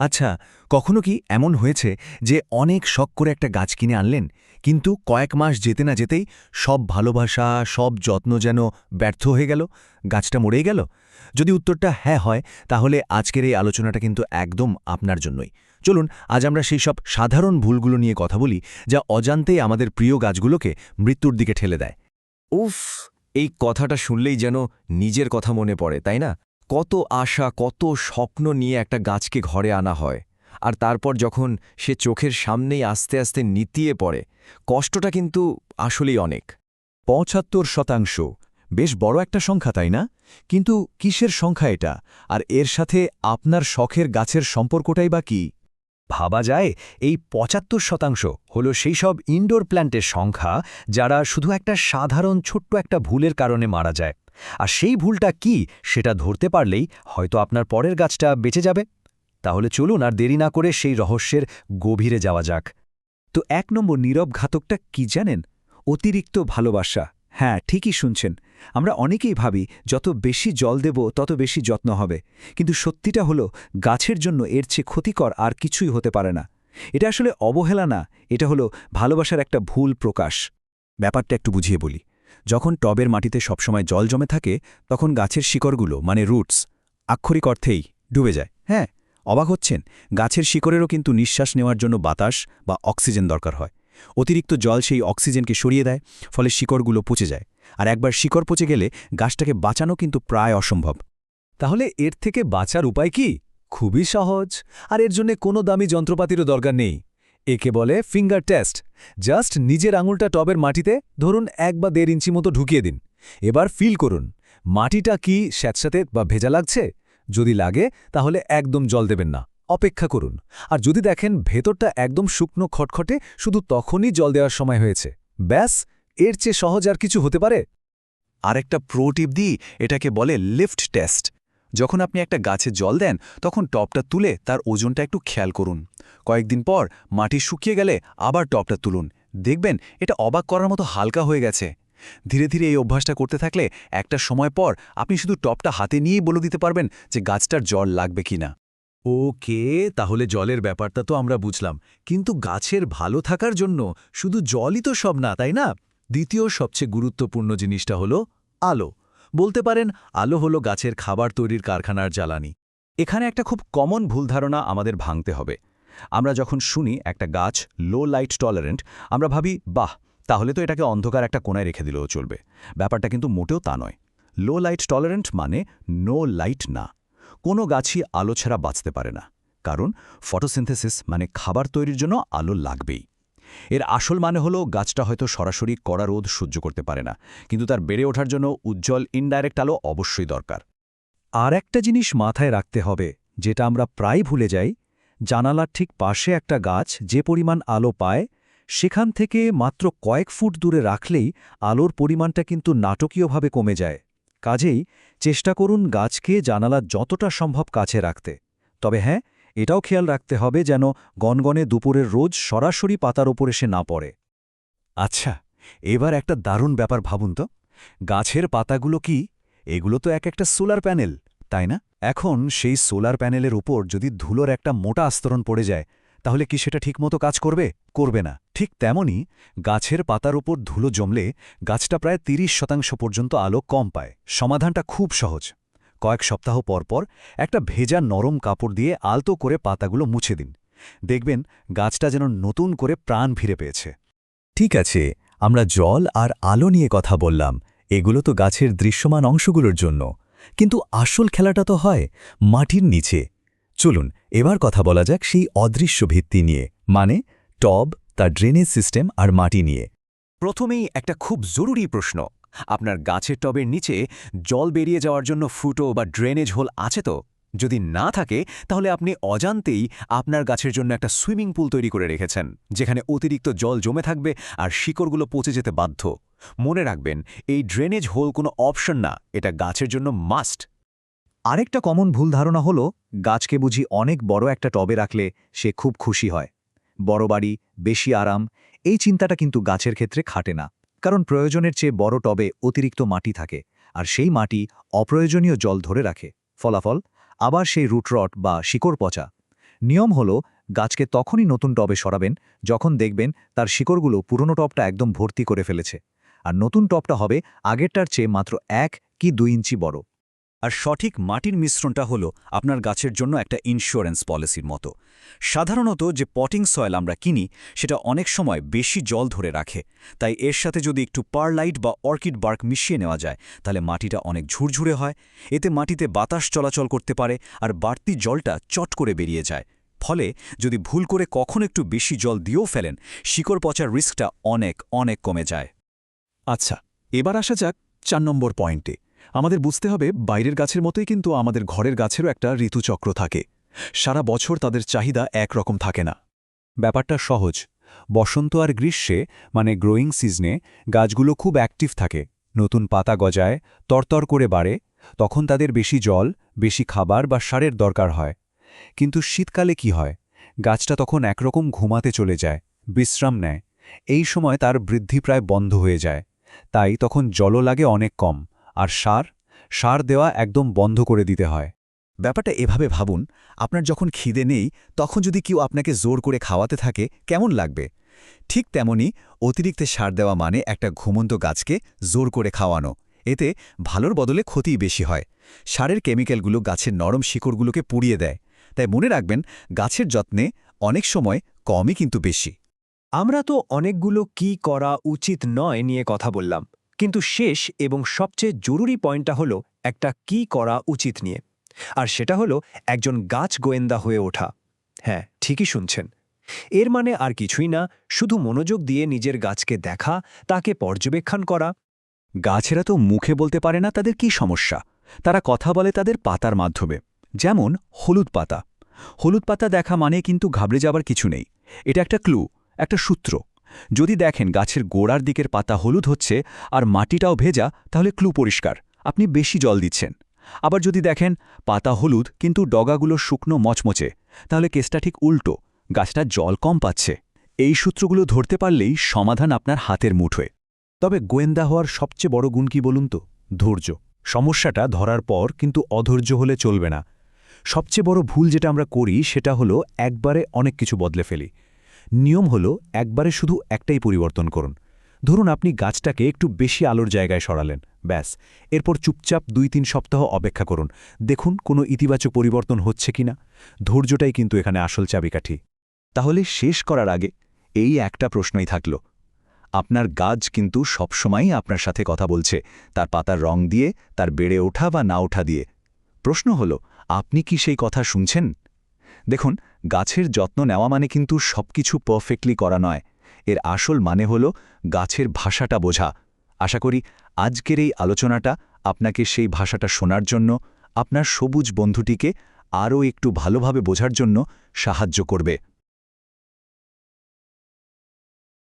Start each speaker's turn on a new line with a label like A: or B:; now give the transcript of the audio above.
A: আচ্ছা, কখনো কি এমন হয়েছে যে অনেক শখ করে একটা গাছ কিনে আনলেন, কিন্তু কয়েক মাস যেতে না যেতেই সব ভালোবাসা, সব যত্ন যেন ব্যর্থ হয়ে গেল, গাছটা মরেই গেল? যদি উত্তরটা হ্যাঁ হয়, তাহলে আজকের এই আলোচনাটা কিন্তু একদম আপনার জন্যই। চলুন আজ আমরা সেই সব সাধারণ ভুলগুলো নিয়ে কথা বলি, যা অজান্তেই আমাদের প্রিয় গাছগুলোকে মৃত্যুর দিকে ঠেলে দেয়।
B: উফ! এই কথাটা শুনলেই যেন নিজের কথা মনে পড়ে, তাই না? কত আশা, কত স্বপ্ন নিয়ে একটা গাছকে ঘরে আনা হয়। আর তারপর যখন সে চোখের সামনেই আস্তে আস্তে নিতিয়ে পড়ে, কষ্টটা কিন্তু আসলেই অনেক।
C: ৭৫%। বেশ বড় একটা সংখ্যা, তাই না? কিন্তু কিসের সংখ্যা এটা? আর এর সাথে আপনার শখের গাছের সম্পর্কটাই বা কি? ভাবা যায় এই ৭৫% হল সেই সব ইনডোর প্ল্যান্টের সংখ্যা যারা শুধু একটা সাধারণ ছোট্ট একটা ভুলের কারণে মারা যায়। আর সেই ভুলটা কি সেটা ধরতে পারলেই হয়তো আপনার পরের গাছটা বেঁচে যাবে। তাহলে চলুন আর দেরি না করে সেই রহস্যের গভীরে যাওয়া যাক। তো ১ নম্বর নীরব ঘাতকটা কি জানেন? অতিরিক্ত ভালোবাসা। হ্যাঁ, ঠিকই শুনছেন। আমরা অনেকেই ভাবি যত বেশি জল দেব তত বেশি যত্ন হবে, কিন্তু সত্যিটা হলো গাছের জন্য এর চেয়ে ক্ষতিকর আর কিছুই হতে পারে না। এটা আসলে অবহেলা না, এটা হলো ভালোবাসার একটা ভুল প্রকাশ। ব্যাপারটা একটু বুঝিয়ে বলি। যখন টবের মাটিতে সবসময় জল জমে থাকে, তখন গাছের শিকড়গুলো মানে রুটস আক্ষরিক অর্থেই ডুবে যায়। হ্যাঁ, অবাক হচ্ছেন, গাছের শিকড়েরও কিন্তু নিঃশ্বাস নেওয়ার জন্য বাতাস বা অক্সিজেন দরকার হয়। অতিরিক্ত জল সেই অক্সিজেনকে সরিয়ে দেয়, ফলে শিকড়গুলো পচে যায়। আর একবার শিকড় পচে গেলে গাছটাকে বাঁচানো কিন্তু প্রায় অসম্ভব। তাহলে এর থেকে বাঁচার উপায় কি? খুবই সহজ, আর এর জন্য কোনো দামি যন্ত্রপাতিরও দরকার নেই। একে বলে ফিঙ্গার টেস্ট। জাস্ট নিজের আঙুলটা টবের মাটিতে ধরুন ১ বা ১.৫ ইঞ্চি মতো ঢুকিয়ে দিন। এবার ফিল করুন, মাটিটা কি স্যাঁতস্যাঁতে বা ভেজা লাগছে? যদি লাগে তাহলে একদম জল দেবেন না, অপেক্ষা করুন। আর যদি দেখেন ভেতরটা একদম শুকনো খটখটে, শুধু তখনই জল দেওয়ার সময় হয়েছে। ব্যাস, এর চেয়ে সহজ আর কিছু হতে পারে?
A: আরেকটা প্রো টিপ দিই, এটাকে বলে লিফট টেস্ট। যখন আপনি একটা গাছে জল দেন, তখন টবটা তুলে তার ওজনটা একটু খেয়াল করুন। কয়েকদিন পর মাটি শুকিয়ে গেলে আবার টবটা তুলুন, দেখবেন এটা অবাক করার মতো হালকা হয়ে গেছে। ধীরে ধীরে এই অভ্যাসটা করতে থাকলে একটা সময় পর আপনি শুধু টবটা হাতে নিয়েই বলে দিতে পারবেন যে গাছটার জল লাগবে কিনা।
C: ওকে, তাহলে জলের ব্যাপারটা তো আমরা বুঝলাম, কিন্তু গাছের ভালো থাকার জন্য শুধু জলই তো সব না, তাই না? দ্বিতীয় সবচেয়ে গুরুত্বপূর্ণ জিনিসটা হলো আলো। বলতে পারেন আলো হলো গাছের খাবার তৈরির কারখানার জ্বালানি। এখানে একটা খুব কমন ভুল ধারণা আমাদের ভাঙতে হবে। আমরা যখন শুনি একটা গাছ লো লাইট টলারেন্ট, আমরা ভাবি বাহ, তাহলে তো এটাকে অন্ধকার একটা কোণায় রেখে দিলেও চলবে। ব্যাপারটা কিন্তু মোটেও তা নয়। লো লাইট টলারেন্ট মানে নো লাইট না। কোনো গাছই আলো ছাড়া বাঁচতে পারে না, কারণ ফটোসিনথেসিস মানে খাবার তৈরির জন্য আলো লাগবেই। এর আসল মানে হলো গাছটা হয়তো সরাসরি কড়া রোদ সহ্য করতে পারে না, কিন্তু তার বেড়ে ওঠার জন্য উজ্জ্বল ইনডাইরেক্ট আলো অবশ্যই দরকার। আর একটা জিনিস মাথায় রাখতে হবে, যেটা আমরা প্রায় ভুলে যাই। জানালার ঠিক পাশে একটা গাছ যে পরিমাণ আলো পায়, সেখান থেকে মাত্র কয়েক ফুট দূরে রাখলেই আলোর পরিমাণটা কিন্তু নাটকীয়ভাবে কমে যায়। কাজেই চেষ্টা করুন গাছকে জানালার যতটা সম্ভব কাছে রাখতে। তবে হ্যাঁ, এটাও খেয়াল রাখতে হবে যেন গনগনে দুপুরের রোজ সরাসরি পাতার ওপর এসে না পড়ে। আচ্ছা, এবার একটা দারুণ ব্যাপার ভাবুন তো। গাছের পাতাগুলো কি? এগুলো তো এক একটা সোলার প্যানেল, তাই না? এখন সেই সোলার প্যানেলের উপর যদি ধুলোর একটা মোটা আস্তরণ পড়ে যায়, তাহলে কি সেটা ঠিকমতো কাজ করবে? করবে না। ঠিক তেমনই গাছের পাতার উপর ধুলো জমলে গাছটা প্রায় ৩০% পর্যন্ত আলো কম পায়। সমাধানটা খুব সহজ। কয়েক সপ্তাহ পর পর একটা ভেজা নরম কাপড় দিয়ে আলতো করে পাতাগুলো মুছে দিন। দেখবেন গাছটা যেন নতুন করে প্রাণ ফিরে পেয়েছে। ঠিক আছে, আমরা জল আর আলো নিয়ে কথা বললাম, এগুলো তো গাছের দৃশ্যমান অংশগুলোর জন্য। কিন্তু আসল খেলাটা তো হয় মাটির নিচে। চলুন এবার কথা বলা যাক সেই অদৃশ্য ভিত্তি নিয়ে, মানে টব, তার ড্রেনেজ সিস্টেম আর মাটি নিয়ে।
A: প্রথমেই একটা খুব জরুরি প্রশ্ন, আপনার গাছের টবের নিচে জল বেরিয়ে যাওয়ার জন্য ফুটো বা ড্রেনেজ হোল আছে তো? যদি না থাকে, তাহলে আপনি অজান্তেই আপনার গাছের জন্য একটা সুইমিং পুল তৈরি করে রেখেছেন, যেখানে অতিরিক্ত জল জমে থাকবে আর শিকড়গুলো পচে যেতে বাধ্য। মনে রাখবেন, এই ড্রেনেজ হোল কোনো অপশন না, এটা গাছের জন্য মাস্ট।
C: আরেকটা কমন ভুল ধারণা হলো গাছকে বুঝি অনেক বড় একটা টবে রাখলে সে খুব খুশি হয়। বড় বাড়ি, বেশি আরাম, এই চিন্তাটা কিন্তু গাছের ক্ষেত্রে খাটে না। কারণ প্রয়োজনের চেয়ে বড় টবে অতিরিক্ত মাটি থাকে, আর সেই মাটি অপ্রয়োজনীয় জল ধরে রাখে। ফলাফল আবার সেই রুটরট বা শিকড় পচা। নিয়ম হলো গাছকে তখনই নতুন টবে সরাবেন যখন দেখবেন তার শিকড়গুলো পুরনো টবটা একদম ভর্তি করে ফেলেছে, আর নতুন টবটা হবে আগেরটার চেয়ে মাত্র 1 কি 2 ইঞ্চি বড়।
D: আর সঠিক মাটির মিশ্রণটা হলো আপনার গাছের জন্য একটা ইন্স্যুরেন্স পলিসির মতো। সাধারণত যে পটিং সয়েল আমরা কিনি সেটা অনেক সময় বেশি জল ধরে রাখে, তাই এর সাথে যদি একটু পারলাইট বা অর্কিড বার্ক মিশিয়ে নেওয়া যায় তাহলে মাটিটা অনেক ঝুরঝুরে হয়। এতে মাটিতে বাতাস চলাচল করতে পারে আর বাড়তি জলটা চট করে বেরিয়ে যায়। ফলে যদি ভুল করে কখন একটু বেশি জল দিয়েও ফেলেন, শিকড় পচার রিস্কটা অনেক অনেক কমে যায়।
E: আচ্ছা, এবার আসা যাক 4 নম্বর পয়েন্টে। আমাদের বুঝতে হবে বাইরের গাছের মতোই কিন্তু আমাদের ঘরের গাছেরও একটা ঋতুচক্র থাকে। সারা বছর তাদের চাহিদা একরকম থাকে না। ব্যাপারটা সহজ। বসন্ত আর গ্রীষ্মে মানে গ্রোয়িং সিজনে গাছগুলো খুব অ্যাক্টিভ থাকে, নতুন পাতা গজায়, তরতর করে বাড়ে, তখন তাদের বেশি জল, বেশি খাবার বা সারের দরকার হয়। কিন্তু শীতকালে কি হয়? গাছটা তখন একরকম ঘুমাতে চলে যায়, বিশ্রাম নেয়। এই সময় তার বৃদ্ধি প্রায় বন্ধ হয়ে যায়। তাই তখন জলও লাগে অনেক কম, আর সার দেওয়া একদম বন্ধ করে দিতে হয়।
D: ব্যাপারটা এভাবে ভাবুন, আপনার যখন খিদে নেই তখন যদি কেউ আপনাকে জোর করে খাওয়াতে থাকে কেমন লাগবে? ঠিক তেমনি অতিরিক্ত সার দেওয়া মানে একটা ঘুমন্ত গাছকে জোর করে খাওয়ানো। এতে ভালোর বদলে ক্ষতিই বেশি হয়। সারের কেমিক্যালগুলো গাছের নরম শিকড়গুলোকে পুড়িয়ে দেয়। তাই মনে রাখবেন, গাছের যত্নে অনেক সময় কমই কিন্তু বেশি।
F: আমরা তো অনেকগুলো কি করা উচিত নয় নিয়ে কথা বললাম, কিন্তু শেষ এবং সবচেয়ে জরুরি পয়েন্টটা হলো একটা কি করা উচিত নিয়ে। আর সেটা হলো একজন গাছ গোয়েন্দা হয়ে ওঠা। হ্যাঁ, ঠিকই শুনছেন। এর মানে আর কিছুই না, শুধু মনোযোগ দিয়ে নিজের গাছকে দেখা, তাকে পর্যবেক্ষণ করা।
D: গাছেরা তো মুখে বলতে পারে না তাদের কি সমস্যা, তারা কথা বলে তাদের পাতার মাধ্যমে। যেমন হলুদ পাতা। হলুদ পাতা দেখা মানে কিন্তু ঘাবড়ে যাবার কিছু নেই। এটা একটা ক্লু, একটা সূত্র। যদি দেখেন গাছের গোড়ার দিকের পাতা হলুদ হচ্ছে আর মাটিটাও ভেজা, তাহলে ক্লু পরিষ্কার, আপনি বেশি জল দিচ্ছেন। আবার যদি দেখেন পাতা হলুদ কিন্তু ডগাগুলো শুকনো মচমচে, তাহলে কেসটা ঠিক উল্টো, গাছটা জল কম পাচ্ছে। এই সূত্রগুলো ধরতে পারলেই সমাধান আপনার হাতের মুঠোয়।
C: তবে গোয়েন্দা হওয়ার সবচেয়ে বড় গুণ কি বলুন তো? ধৈর্য। সমস্যাটা ধরার পর কিন্তু অধৈর্য হলে চলবে না। সবচেয়ে বড় ভুল যেটা আমরা করি সেটা হলো একবারে অনেক কিছু বদলে ফেলি। নিয়ম হলো একবারে শুধু একটাই পরিবর্তন করুন। ধরুন আপনি গাছটাকে একটু বেশি আলোর জায়গায় সরালেন, ব্যাস। এরপর চুপচাপ 2-3 সপ্তাহ অপেক্ষা করুন, দেখুন কোনো ইতিবাচক পরিবর্তন হচ্ছে কিনা। ধৈর্যটাই কিন্তু এখানে আসল চাবিকাঠি।
D: তাহলে শেষ করার আগে এই একটা প্রশ্নই থাকল, আপনার গাছ কিন্তু সবসময়ই আপনার সাথে কথা বলছে, তার পাতার রং দিয়ে, তার বেড়ে ওঠা বা না ওঠা দিয়ে। প্রশ্ন হল, আপনি কি সেই কথা শুনছেন? দেখুন, গাছের যত্ন নেওয়া মানে কিন্তু সবকিছু পারফেক্টলি করা নয়। এর আসল মানে হল গাছের ভাষাটা বোঝা। আশা করি আজকের এই আলোচনাটা আপনাকে সেই ভাষাটা শোনার জন্য, আপনার সবুজ বন্ধুটিকে আরও একটু ভালোভাবে বোঝার জন্য সাহায্য করবে।